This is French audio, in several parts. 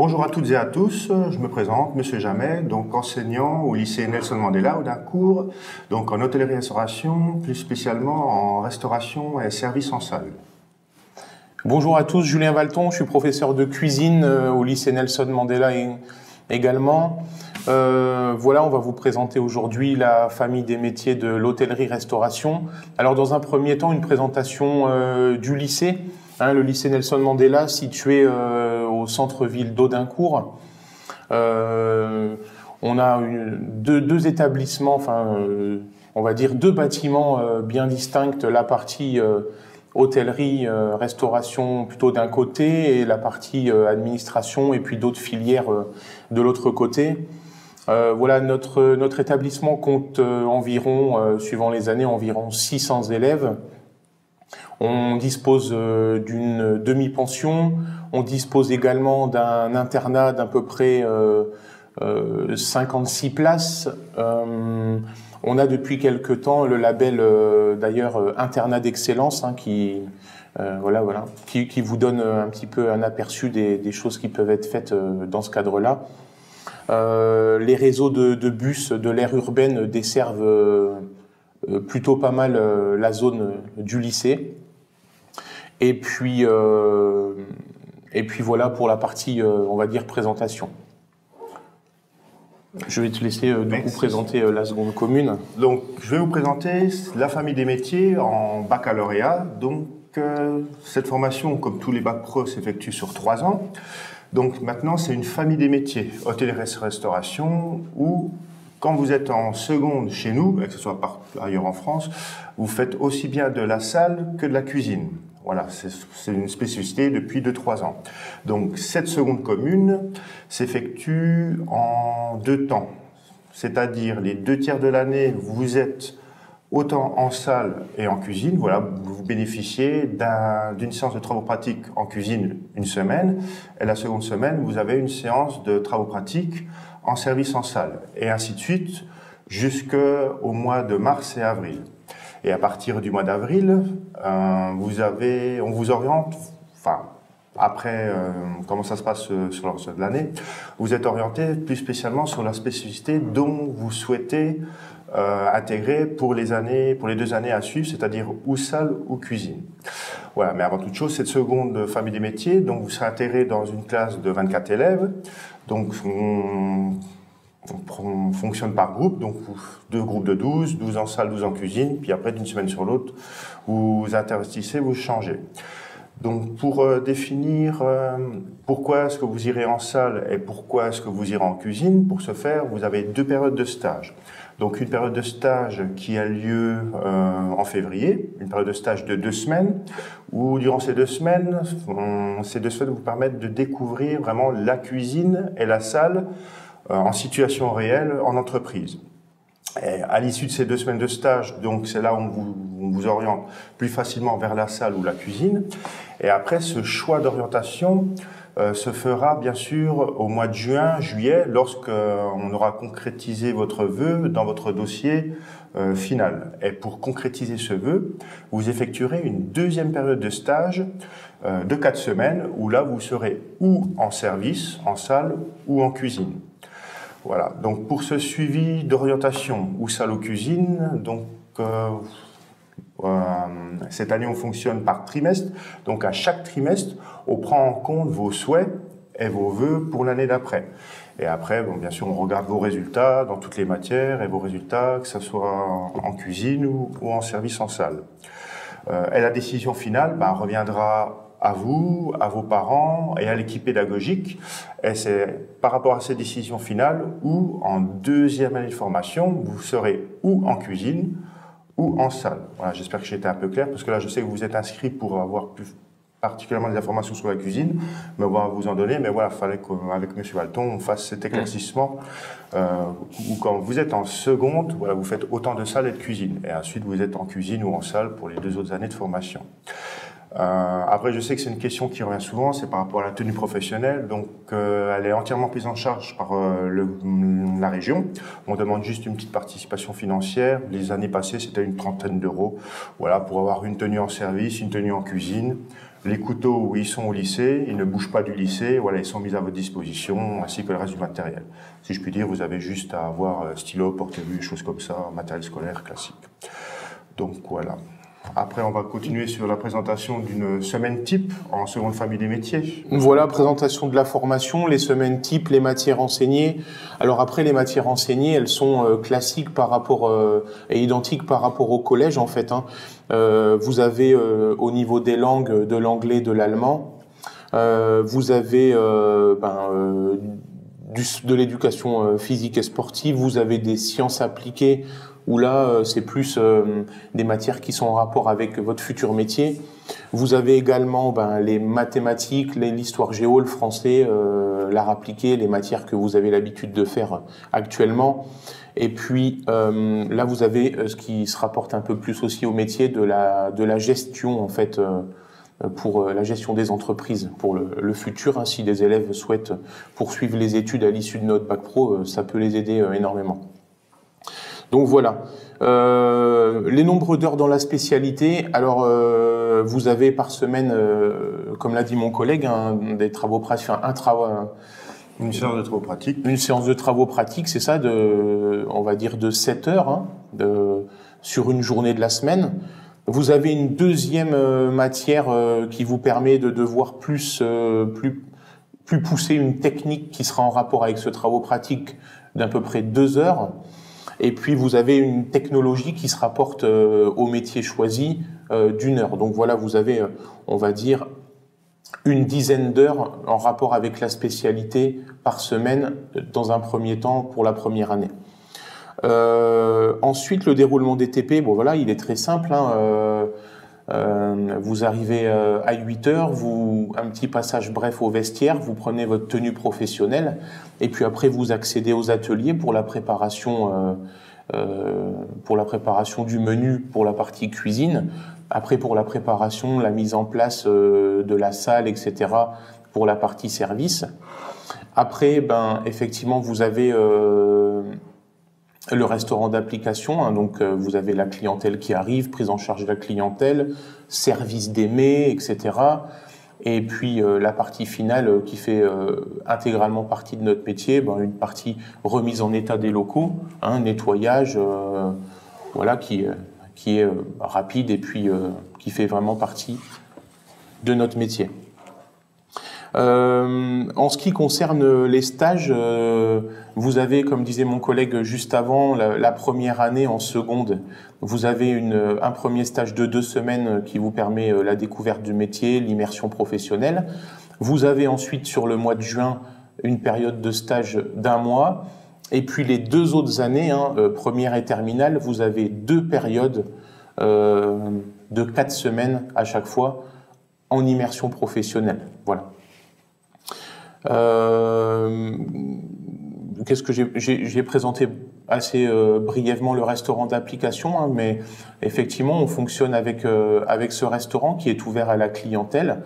Bonjour à toutes et à tous, je me présente, Monsieur Jamet, donc enseignant au lycée Nelson Mandela Audincourt, donc en hôtellerie-restauration, plus spécialement en restauration et service en salle. Bonjour à tous, Julien Valton, je suis professeur de cuisine au lycée Nelson Mandela également. Voilà, on va vous présenter aujourd'hui la famille des métiers de l'hôtellerie-restauration. Alors dans un premier temps, une présentation du lycée, le lycée Nelson Mandela situé au centre-ville d'Audincourt. On a deux établissements, on va dire deux bâtiments bien distincts, la partie hôtellerie, restauration plutôt d'un côté et la partie administration et puis d'autres filières de l'autre côté. Voilà, notre établissement compte environ, suivant les années, environ 600 élèves. On dispose d'une demi-pension, on dispose également d'un internat d'à peu près 56 places. On a depuis quelque temps le label d'ailleurs internat d'excellence qui vous donne un petit peu un aperçu des choses qui peuvent être faites dans ce cadre-là. Les réseaux de bus de l'aire urbaine desservent plutôt pas mal la zone du lycée. Et puis voilà pour la partie, on va dire, présentation. Je vais te laisser vous présenter la seconde commune. Donc, je vais vous présenter la famille des métiers en baccalauréat. Donc, cette formation, comme tous les bacs pro, s'effectue sur 3 ans. Donc, maintenant, c'est une famille des métiers, hôtellerie-restauration, où, quand vous êtes en seconde chez nous, que ce soit ailleurs en France, vous faites aussi bien de la salle que de la cuisine. Voilà, c'est une spécificité depuis 2-3 ans. Donc, cette seconde commune s'effectue en 2 temps. C'est-à-dire, les 2 tiers de l'année, vous êtes autant en salle et en cuisine. Voilà, vous bénéficiez d'une séance de travaux pratiques en cuisine une semaine. Et la seconde semaine, vous avez une séance de travaux pratiques en service en salle. Et ainsi de suite, jusqu'au mois de mars et avril. Et à partir du mois d'avril, on vous oriente, après comment ça se passe sur le reste de l'année, vous êtes orienté plus spécialement sur la spécificité dont vous souhaitez intégrer pour les 2 années à suivre, c'est-à-dire ou salle ou cuisine. Voilà, mais avant toute chose, cette seconde famille des métiers, donc vous serez intégré dans une classe de 24 élèves, donc on fonctionne par groupe, donc 2 groupes de 12 en salle, 12 en cuisine, puis après d'une semaine sur l'autre, vous intervertissez, vous changez. Donc pour définir pourquoi est-ce que vous irez en salle et pourquoi est-ce que vous irez en cuisine, pour ce faire, vous avez 2 périodes de stage. Donc une période de stage qui a lieu en février, une période de stage de 2 semaines, où durant ces 2 semaines, vous permettent de découvrir vraiment la cuisine et la salle en situation réelle en entreprise. Et à l'issue de ces 2 semaines de stage, donc c'est là où on vous oriente plus facilement vers la salle ou la cuisine. Et après, ce choix d'orientation se fera bien sûr au mois de juin, juillet, lorsqu'on aura concrétisé votre vœu dans votre dossier final. Et pour concrétiser ce vœu, vous effectuerez une 2e période de stage de 4 semaines, où là vous serez ou en service, en salle, ou en cuisine. Voilà, donc pour ce suivi d'orientation ou salle ou cuisine, donc cette année on fonctionne par trimestre, donc à chaque trimestre on prend en compte vos souhaits et vos vœux pour l'année d'après. Et après, bien sûr, on regarde vos résultats dans toutes les matières et vos résultats, que ce soit en cuisine ou en service en salle. Et la décision finale reviendra à vous, à vos parents et à l'équipe pédagogique. Et c'est par rapport à ces décisions finales où, en 2e année de formation, vous serez ou en cuisine ou en salle. Voilà, j'espère que j'ai été un peu clair, parce que là, je sais que vous êtes inscrits pour avoir plus particulièrement des informations sur la cuisine, mais on va vous en donner. Mais voilà, il fallait qu'avec M. Valton, on fasse cet éclaircissement où quand vous êtes en seconde, voilà, vous faites autant de salle et de cuisine. Et ensuite, vous êtes en cuisine ou en salle pour les 2 autres années de formation. Après, je sais que c'est une question qui revient souvent, c'est par rapport à la tenue professionnelle. Donc, elle est entièrement prise en charge par la région. On demande juste une petite participation financière. Les années passées, c'était une 30aine d'euros, voilà, pour avoir une tenue en service, une tenue en cuisine, Les couteaux, où ils sont au lycée, ils ne bougent pas du lycée, voilà, ils sont mis à votre disposition, ainsi que le reste du matériel. Si je puis dire, vous avez juste à avoir stylo, porte-vue, choses comme ça, matériel scolaire classique. Donc voilà. Après, on va continuer sur la présentation d'une semaine type en seconde famille des métiers. Voilà, présentation de la formation, les semaines types, les matières enseignées. Alors après, les matières enseignées, elles sont classiques par rapport et identiques par rapport au collège en fait. Vous avez au niveau des langues, de l'anglais, de l'allemand. Vous avez de l'éducation physique et sportive. Vous avez des sciences appliquées, où là, c'est plus des matières qui sont en rapport avec votre futur métier. Vous avez également les mathématiques, l'histoire géo, le français, l'art appliqué, les matières que vous avez l'habitude de faire actuellement. Et puis là, vous avez ce qui se rapporte un peu plus aussi au métier de la gestion, en fait, pour la gestion des entreprises pour le futur. Si les élèves souhaitent poursuivre les études à l'issue de notre bac pro, ça peut les aider énormément. Donc voilà, les nombres d'heures dans la spécialité. Alors vous avez par semaine, comme l'a dit mon collègue, des travaux pratiques, une séance de travaux pratiques. Une séance de travaux pratiques, c'est ça, on va dire de 7 heures sur une journée de la semaine. Vous avez une deuxième matière qui vous permet de devoir plus pousser une technique qui sera en rapport avec ce travaux pratique d'à peu près 2 heures. Et puis vous avez une technologie qui se rapporte au métier choisi d'1 heure. Donc voilà, vous avez, on va dire, une dizaine d'heures en rapport avec la spécialité par semaine dans un premier temps pour la première année. Ensuite, le déroulement des TP, bon voilà, il est très simple. Vous arrivez à 8 heures, un petit passage bref au vestiaire, vous prenez votre tenue professionnelle et puis après vous accédez aux ateliers pour la préparation du menu pour la partie cuisine, après pour la préparation, la mise en place de la salle, etc. pour la partie service. Après, effectivement, vous avez le restaurant d'application, donc vous avez la clientèle qui arrive, prise en charge de la clientèle, service des mets, etc. Et puis la partie finale qui fait intégralement partie de notre métier, une partie remise en état des locaux, nettoyage, voilà, qui est rapide et puis qui fait vraiment partie de notre métier. En ce qui concerne les stages, vous avez, comme disait mon collègue juste avant, la première année en seconde, vous avez un premier stage de 2 semaines qui vous permet la découverte du métier, l'immersion professionnelle. Vous avez ensuite, sur le mois de juin, une période de stage d'1 mois. Et puis les 2 autres années, première et terminale, vous avez 2 périodes de 4 semaines à chaque fois en immersion professionnelle. Voilà. Qu'est-ce que j'ai présenté assez brièvement le restaurant d'application, mais effectivement on fonctionne avec ce restaurant qui est ouvert à la clientèle,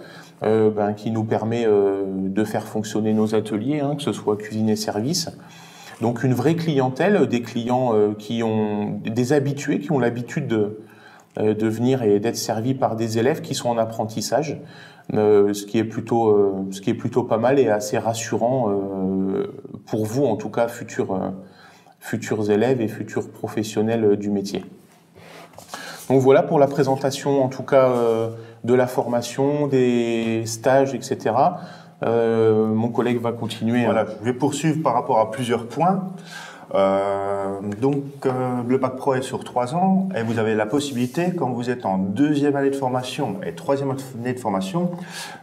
qui nous permet de faire fonctionner nos ateliers, que ce soit cuisine et service. Donc une vraie clientèle, des clients qui ont des habitués, qui ont l'habitude de venir et d'être servis par des élèves qui sont en apprentissage. Ce qui est plutôt pas mal et assez rassurant pour vous, en tout cas futurs élèves et futurs professionnels du métier. Donc voilà pour la présentation, en tout cas de la formation, des stages, etc. Mon collègue va continuer. Voilà, je vais poursuivre par rapport à plusieurs points. Le bac pro est sur 3 ans et vous avez la possibilité, quand vous êtes en 2e année de formation et 3e année de formation,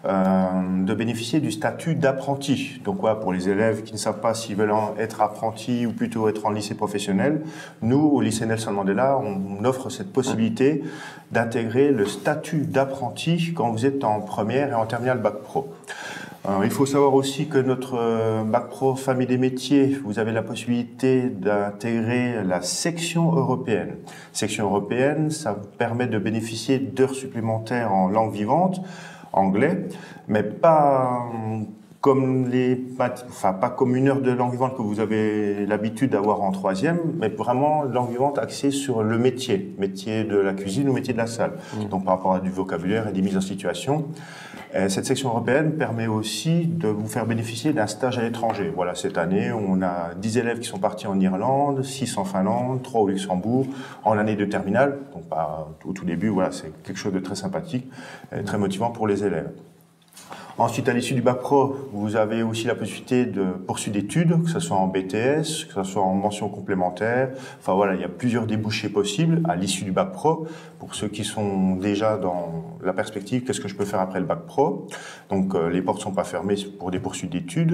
de bénéficier du statut d'apprenti. Donc voilà, pour les élèves qui ne savent pas s'ils veulent être apprentis ou plutôt être en lycée professionnel, nous, au lycée Nelson Mandela, on offre cette possibilité d'intégrer le statut d'apprenti quand vous êtes en première et en terminale bac pro. Il faut savoir aussi que notre bac pro famille des métiers, vous avez la possibilité d'intégrer la section européenne. Section européenne, ça vous permet de bénéficier d'heures supplémentaires en langue vivante, anglais, mais pas pas comme une heure de langue vivante que vous avez l'habitude d'avoir en troisième, mais vraiment langue vivante axée sur le métier de la cuisine ou métier de la salle. Donc par rapport à du vocabulaire et des mises en situation. Cette section européenne permet aussi de vous faire bénéficier d'un stage à l'étranger. Voilà, cette année, on a 10 élèves qui sont partis en Irlande, 6 en Finlande, 3 au Luxembourg, en année de terminale. Donc au tout début, voilà, c'est quelque chose de très sympathique, très motivant pour les élèves. Ensuite, à l'issue du bac pro, vous avez aussi la possibilité de poursuivre d'études, que ce soit en BTS, que ce soit en mention complémentaire. Enfin voilà, il y a plusieurs débouchés possibles à l'issue du bac pro. Pour ceux qui sont déjà dans la perspective, qu'est-ce que je peux faire après le bac pro? Donc les portes ne sont pas fermées pour des poursuites d'études.